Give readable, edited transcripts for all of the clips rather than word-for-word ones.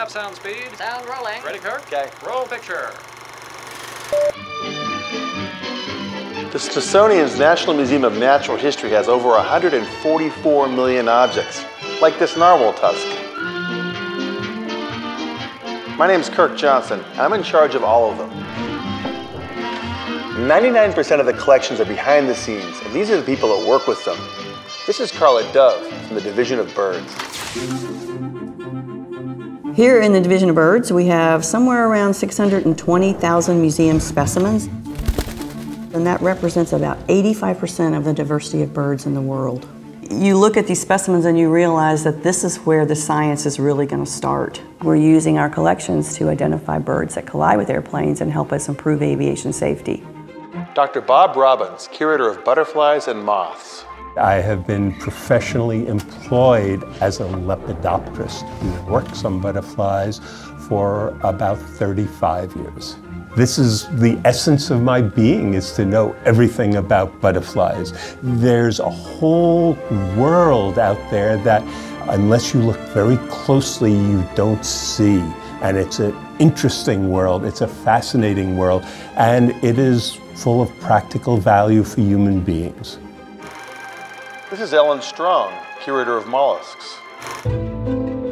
have sound speed. Sound rolling. Ready, Kirk? Okay. Roll picture. The Smithsonian's National Museum of Natural History has over 144 million objects, like this narwhal tusk. My name's Kirk Johnson, and I'm in charge of all of them. 99% of the collections are behind the scenes, and these are the people that work with them. This is Carla Dove from the Division of Birds. Here in the Division of Birds, we have somewhere around 620,000 museum specimens, and that represents about 85% of the diversity of birds in the world. You look at these specimens and you realize that this is where the science is really going to start. We're using our collections to identify birds that collide with airplanes and help us improve aviation safety. Dr. Bob Robbins, curator of butterflies and moths. I have been professionally employed as a lepidopterist who works on butterflies for about 35 years. This is the essence of my being, is to know everything about butterflies. There's a whole world out there that, unless you look very closely, you don't see. And it's an interesting world, it's a fascinating world, and it is full of practical value for human beings. This is Ellen Strong, curator of mollusks.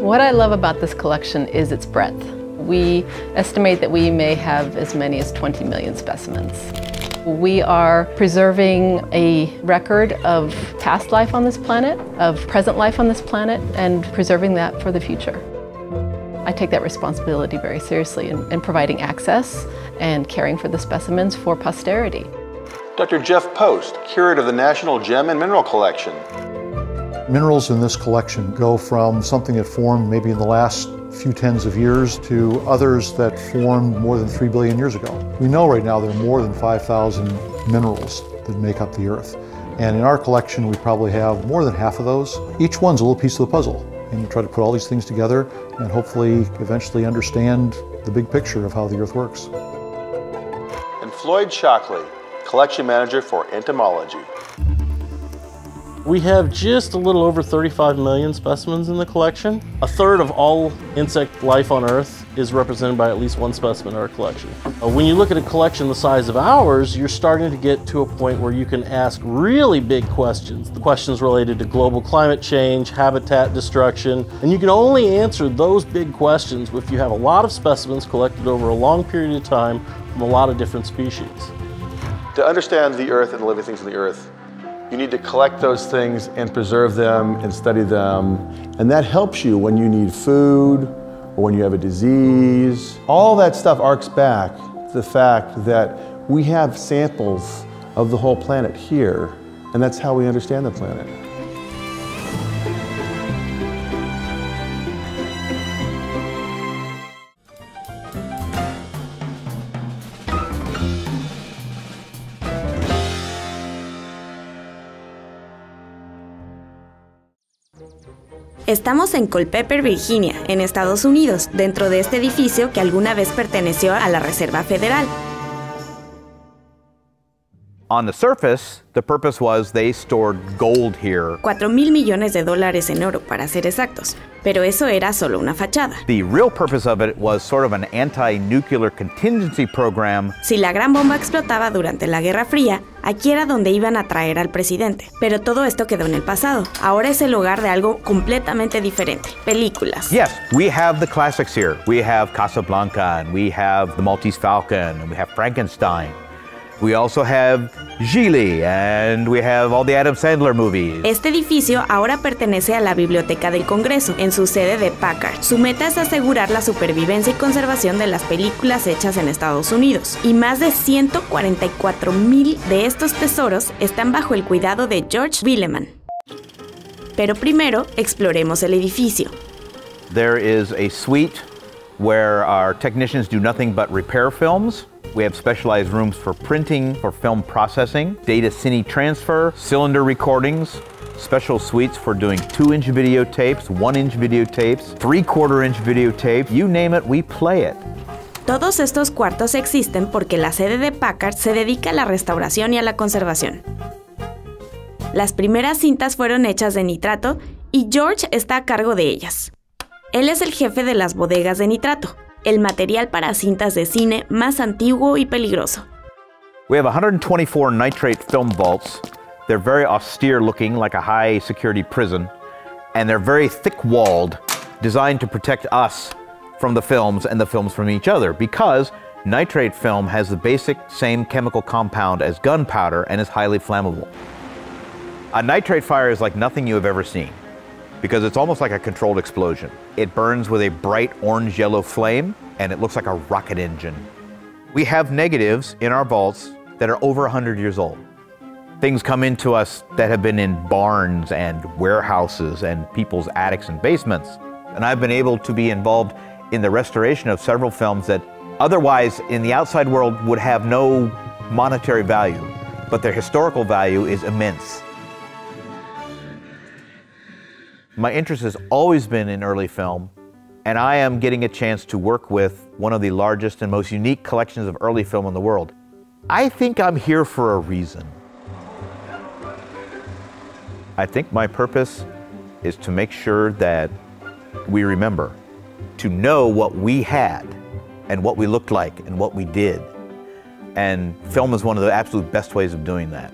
What I love about this collection is its breadth. We estimate that we may have as many as 20 million specimens. We are preserving a record of past life on this planet, of present life on this planet, and preserving that for the future. I take that responsibility very seriously in providing access and caring for the specimens for posterity. Dr. Jeff Post, curator of the National Gem and Mineral Collection. Minerals in this collection go from something that formed maybe in the last few tens of years to others that formed more than 3 billion years ago. We know right now there are more than 5,000 minerals that make up the Earth. And in our collection, we probably have more than half of those. Each one's a little piece of the puzzle. And you try to put all these things together and hopefully eventually understand the big picture of how the Earth works. And Floyd Shockley, collection manager for entomology. We have just a little over 35 million specimens in the collection. A third of all insect life on Earth is represented by at least one specimen in our collection. When you look at a collection the size of ours, you're starting to get to a point where you can ask really big questions. The questions related to global climate change, habitat destruction, and you can only answer those big questions if you have a lot of specimens collected over a long period of time from a lot of different species. To understand the Earth and the living things on the Earth, you need to collect those things and preserve them and study them. And that helps you when you need food or when you have a disease. All that stuff arcs back to the fact that we have samples of the whole planet here, and that's how we understand the planet. Estamos en Culpeper, Virginia, en Estados Unidos, dentro de este edificio que alguna vez perteneció a la Reserva Federal. On the surface, the purpose was they stored gold here. 4,000 millones de dólares en oro, para ser exactos. Pero eso era solo una fachada. The real purpose of it was sort of an anti-nuclear contingency program. Si la gran bomba explotaba durante la Guerra Fría, aquí era donde iban a traer al presidente. Pero todo esto quedó en el pasado. Ahora es el hogar de algo completamente diferente. Películas. Yes, we have the classics here. We have Casablanca, and we have The Maltese Falcon, and we have Frankenstein. We also have Gigli, and we have all the Adam Sandler movies. Este edificio ahora pertenece a la Biblioteca del Congreso, en su sede de Packard. Su meta es asegurar la supervivencia y conservación de las películas hechas en Estados Unidos. Y más de 144,000 de estos tesoros están bajo el cuidado de George Willeman. Pero primero, exploremos el edificio. There is a suite where our technicians do nothing but repair films. We have specialized rooms for printing, for film processing, data cine transfer, cylinder recordings, special suites for doing 2-inch videotapes, 1-inch videotapes, 3/4-inch videotape, you name it, we play it. Todos estos cuartos existen porque la sede de Packard se dedica a la restauración y a la conservación. Las primeras cintas fueron hechas de nitrato y George está a cargo de ellas. Él es el jefe de las bodegas de nitrato, el material para cintas de cine más antiguo y peligroso. We have 124 nitrate film vaults. They're very austere looking, like a high security prison, and they're very thick walled, designed to protect us from the films and the films from each other, because nitrate film has the basic same chemical compound as gunpowder and is highly flammable. A nitrate fire is like nothing you have ever seen, because it's almost like a controlled explosion. It burns with a bright orange-yellow flame, and it looks like a rocket engine. We have negatives in our vaults that are over 100 years old. Things come into us that have been in barns and warehouses and people's attics and basements. And I've been able to be involved in the restoration of several films that otherwise in the outside world would have no monetary value, but their historical value is immense. My interest has always been in early film, and I am getting a chance to work with one of the largest and most unique collections of early film in the world. I think I'm here for a reason. I think my purpose is to make sure that we remember, to know what we had and what we looked like and what we did. And film is one of the absolute best ways of doing that.